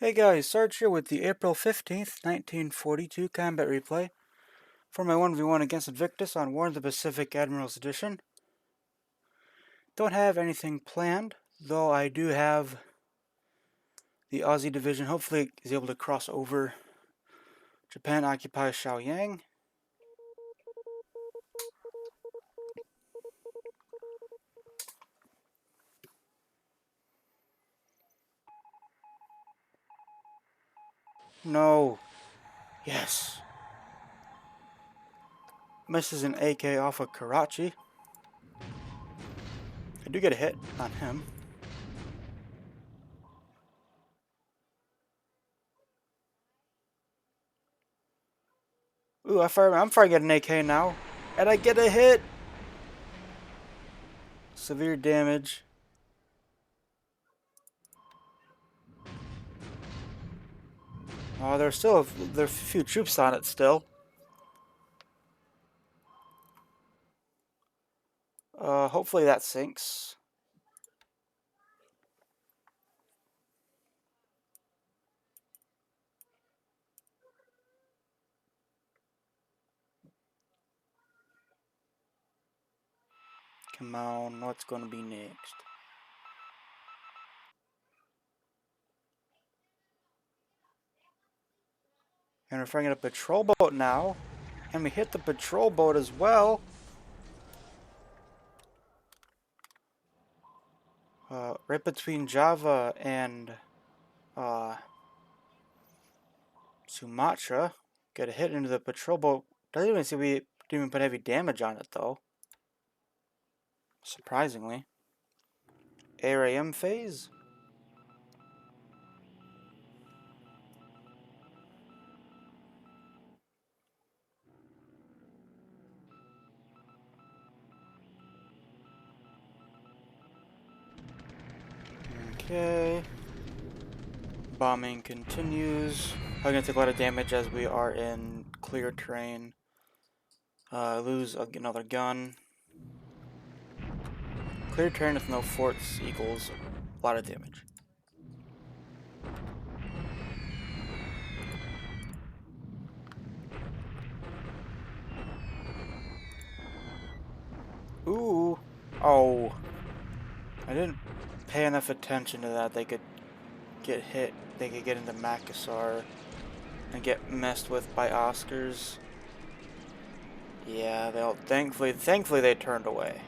Hey guys, Sarge here with the April 15th, 1942 combat replay for my 1v1 against Invictus on War in the Pacific Admirals Edition. Don't have anything planned, though I do have the Aussie division hopefully is able to cross over. Japan occupies Shaoyang. No. Yes. Misses an AK off of Karachi. I do get a hit on him. Ooh, I'm firing at an AK now. And I get a hit! Severe damage. Oh, there's a few troops on it still. Hopefully that sinks. Come on, what's gonna be next? And we're firing at a patrol boat now. And we hit the patrol boat as well. Right between Java and Sumatra. Get a hit into the patrol boat. Doesn't even seem we didn't even put heavy damage on it though. Surprisingly. ARAM phase. Okay. Bombing continues. I'm gonna take a lot of damage as we are in clear terrain. Lose another gun. Clear terrain with no forts equals a lot of damage. Ooh. Oh. I didn't pay enough attention to that. They could get hit. They could get into Makassar and get messed with by Oscars. Yeah, they'll thankfully they turned away.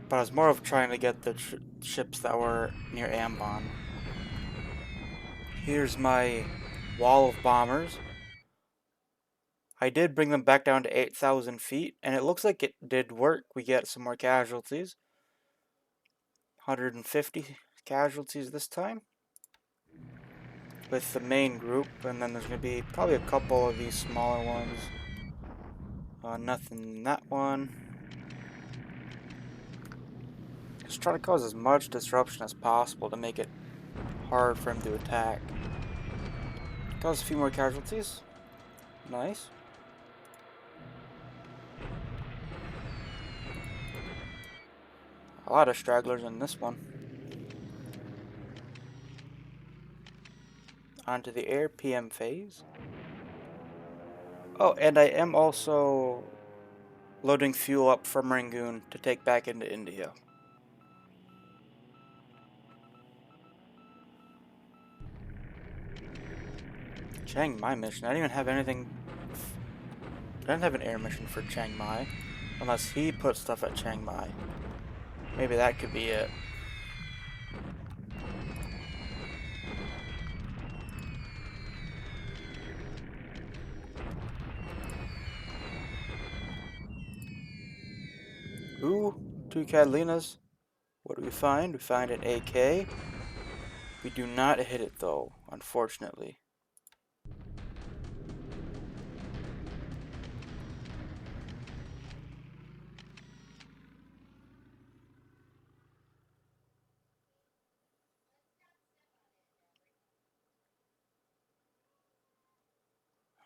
But I was more of trying to get the ships that were near Ambon. Here's my wall of bombers. I did bring them back down to 8,000 feet, and it looks like it did work. We get some more casualties. 150 casualties this time with the main group, and then there's going to be probably a couple of these smaller ones. Nothing in that one. Just try to cause as much disruption as possible to make it hard for him to attack. Cause a few more casualties. Nice. A lot of stragglers in this one. Onto the air PM phase. Oh, and I am also loading fuel up from Rangoon to take back into India. Chiang Mai mission. I didn't even have anything. I didn't have an air mission for Chiang Mai. Unless he put stuff at Chiang Mai. Maybe that could be it. Ooh, 2 Catalinas. What do we find? We find an AK. We do not hit it though, unfortunately.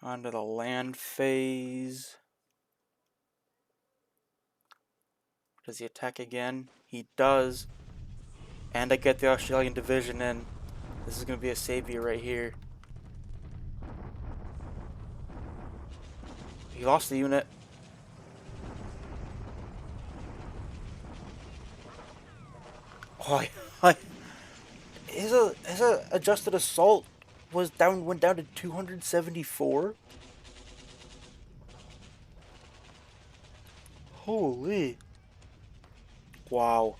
Onto the land phase. Does he attack again? He does. And I get the Australian division in. This is going to be a savior right here. He lost the unit. Oh, his adjusted assault went down to 274. Holy. Wow.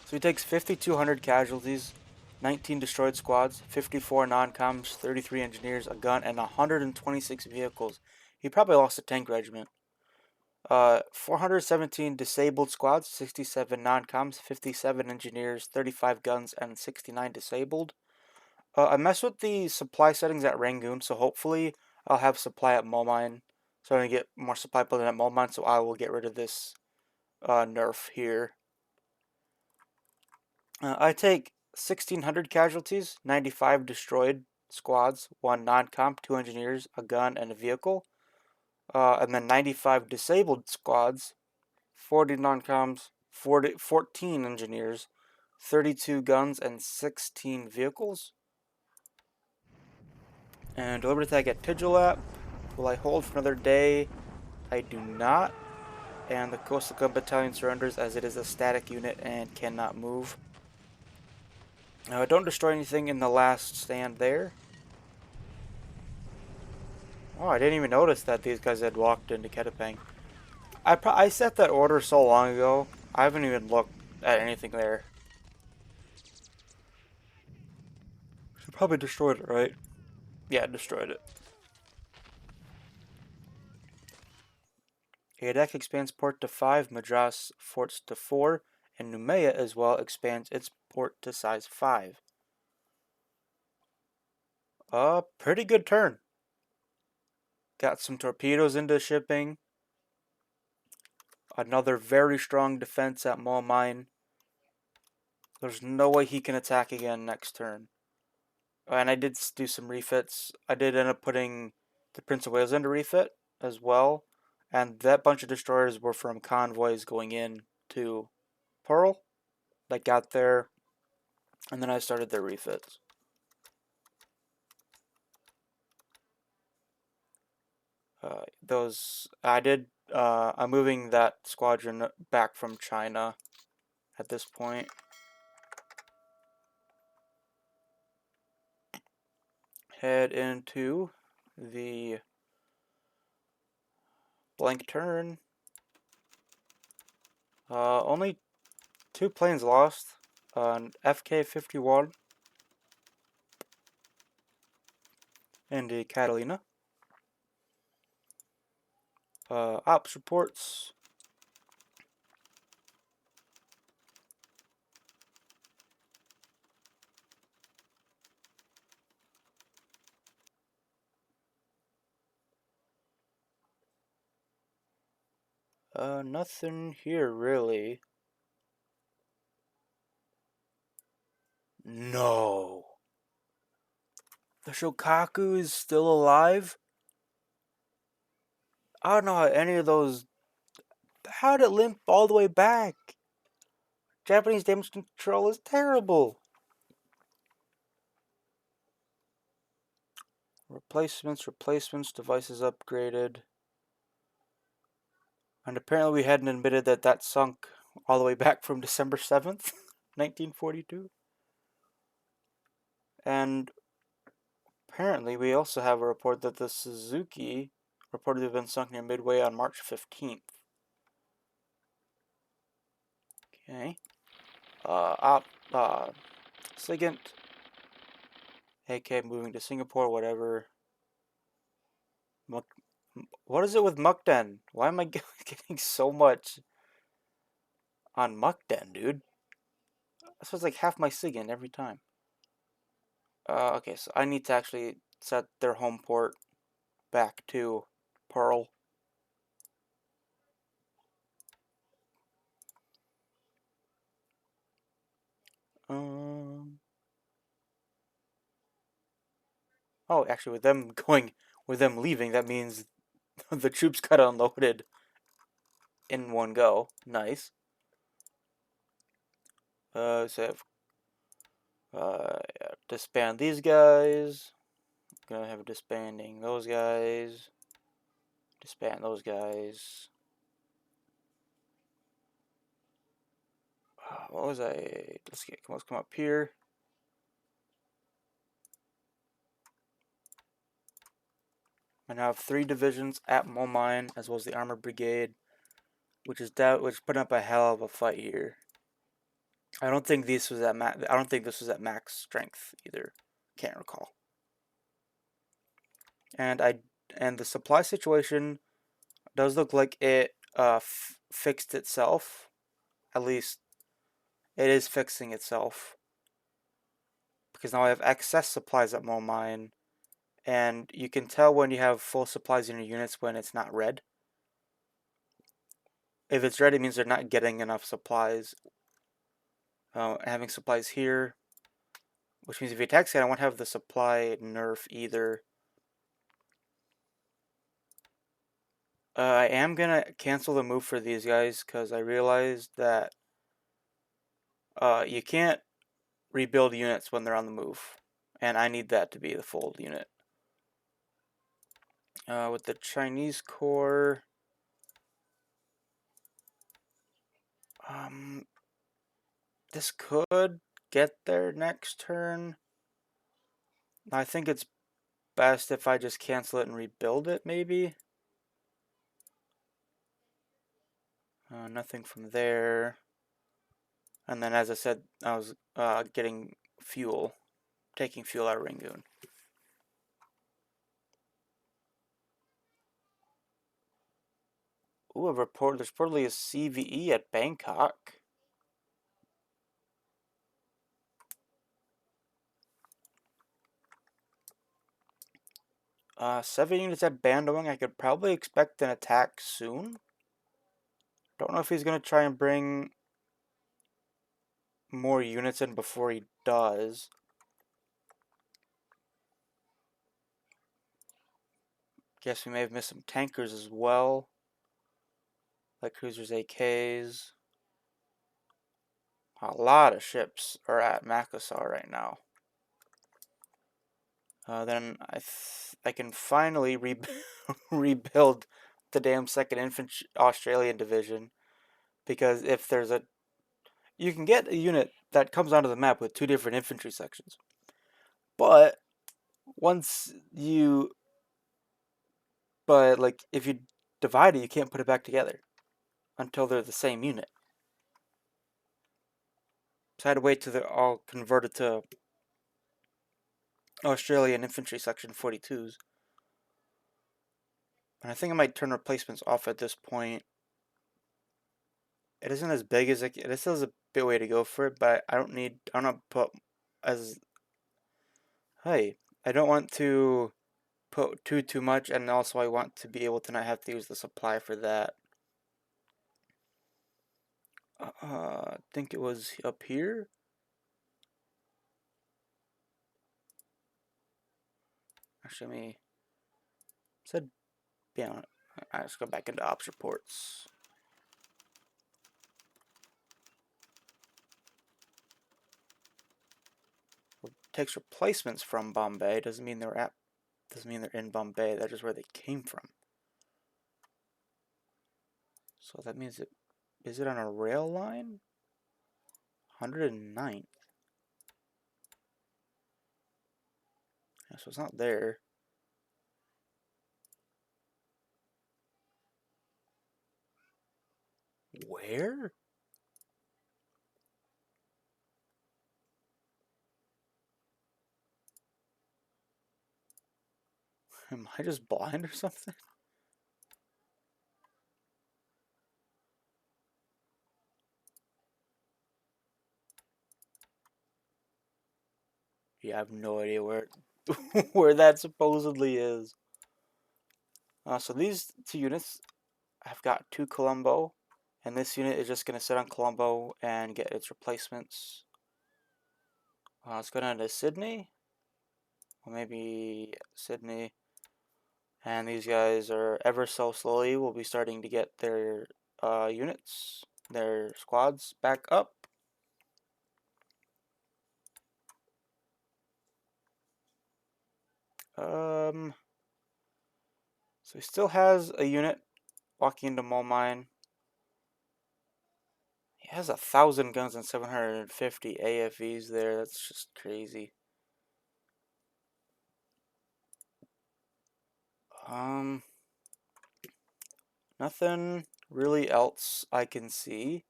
So he takes 5,200 casualties, 19 destroyed squads, 54 non-coms, 33 engineers, a gun, and 126 vehicles. He probably lost a tank regiment. 417 disabled squads, 67 non-coms, 57 engineers, 35 guns, and 69 disabled. I messed with the supply settings at Rangoon, so hopefully I'll have supply at Momine. So I'm going to get more supply building at Momine, so I will get rid of this nerf here. I take 1,600 casualties, 95 destroyed squads, 1 non-comp, 2 engineers, a gun, and a vehicle. And then 95 disabled squads, 40 non-coms, 14 engineers, 32 guns, and 16 vehicles. And delivery tag at Tigilap. Will I hold for another day? I do not. And the Coastal Gun Battalion surrenders as it is a static unit and cannot move. Don't destroy anything in the last stand there. Oh, I didn't even notice that these guys had walked into Ketapang. I set that order so long ago, I haven't even looked at anything there. Should probably destroyed it, right? Yeah, destroyed it. Adak expands port to 5, Madras forts to 4, and Noumea as well expands its port to size 5. Pretty good turn. Got some torpedoes into shipping. Another very strong defense at Mine. There's no way he can attack again next turn. And I did do some refits. I did end up putting the Prince of Wales into refit as well. And that bunch of destroyers were from convoys going in to Pearl that got there. And then I started their refits. I'm moving that squadron back from China at this point. Head into the blank turn. Only 2 planes lost. An FK-51 and a Catalina. Ops reports. Nothing here really. No. The Shokaku is still alive? I don't know how any of those... How did it limp all the way back? Japanese damage control is terrible. Replacements, devices upgraded. And apparently we hadn't admitted that sunk all the way back from December 7th, 1942. And apparently we also have a report that the Suzuki reported to have been sunk near Midway on March 15th. Okay. Sigint. AK moving to Singapore, whatever. What is it with Mukden? Why am I getting so much on Mukden, dude? This was like half my Sigint every time. Okay, so I need to actually set their home port back to Pearl. Oh, actually, with them leaving, that means the troops got unloaded in one go. Nice. So Disband these guys. Gonna have disbanding those guys. Disband those guys. What was I? Let's come up here. I now have 3 divisions at Momine, as well as the Armored Brigade, which put up a hell of a fight here. I don't think this was at max strength either. Can't recall. And the supply situation does look like it fixed itself. At least it is fixing itself, because now I have excess supplies at Momine, and you can tell when you have full supplies in your units when it's not red. If it's red, it means they're not getting enough supplies. Having supplies here, which means if he attacks it, I won't have the supply nerf either. I am gonna cancel the move for these guys because I realized that you can't rebuild units when they're on the move, and I need that to be the full unit. With the Chinese Corps, this could get there next turn. I think it's best if I just cancel it and rebuild it, maybe. Nothing from there. And then, as I said, I was getting fuel, taking fuel out of Rangoon. Ooh, there's reportedly a CVE at Bangkok. Seven units at Bandung. I could probably expect an attack soon. Don't know if he's gonna try and bring more units in before he does. Guess we may have missed some tankers as well, like cruisers, AKs. A lot of ships are at Makassar right now. Then I can finally rebuild the damn 2nd Infantry Australian Division, because if there's you can get a unit that comes onto the map with 2 different infantry sections, but if you divide it, you can't put it back together until they're the same unit. So I had to wait till they're all converted to Australian Infantry Section 42s. And I think I might turn replacements off at this point. It isn't as big as it still has a bit way to go for it, but I'm not put as hey, I don't want to put too much, and also I want to be able to not have to use the supply for that. I think it was up here. Actually, me said, yeah. Let's go back into ops reports. Takes replacements from Bombay doesn't mean they're in Bombay. That's just where they came from. So that means is it on a rail line? 109th. Yeah, so it's not there. Where? Am I just blind or something? Yeah, I have no idea where where that supposedly is. So these 2 units, I've got 2 Colombo, and this unit is just going to sit on Colombo and get its replacements. Let's go down to Sydney. Or maybe Sydney. And these guys are ever so slowly will be starting to get their units, their squads back up. So he still has a unit walking into mole mine. He has 1,000 guns and 750 AFVs there. That's just crazy. Nothing really else I can see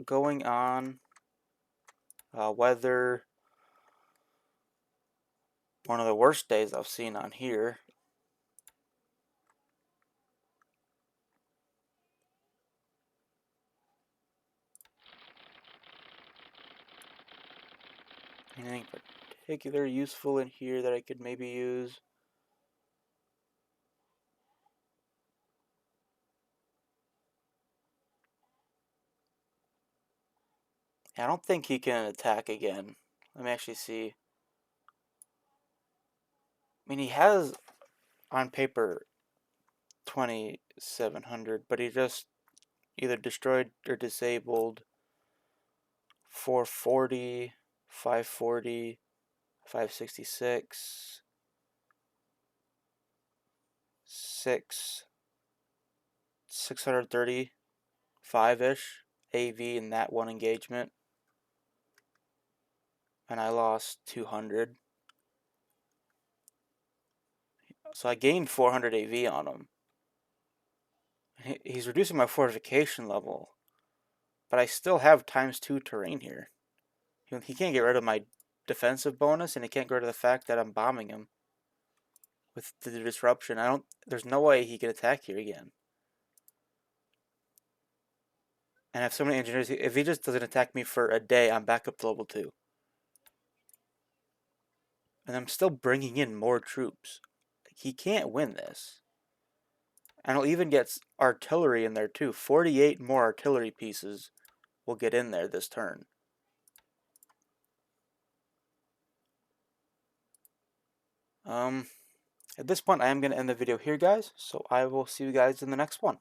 going on. Weather, one of the worst days I've seen on here. Anything particular useful in here that I could maybe use? I don't think he can attack again. Let me actually see. I mean, he has on paper 2,700, but he just either destroyed or disabled 440, 540, 566, 635-ish AV in that one engagement. And I lost 200. So I gained 400 AV on him. He's reducing my fortification level, but I still have ×2 terrain here. He can't get rid of my defensive bonus, and he can't get rid of the fact that I'm bombing him with the disruption. There's no way he can attack here again. And I have so many engineers. If he just doesn't attack me for a day, I'm back up to level 2. And I'm still bringing in more troops. He can't win this. And he'll even get artillery in there too. 48 more artillery pieces will get in there this turn. At this point, I am going to end the video here, guys. So I will see you guys in the next one.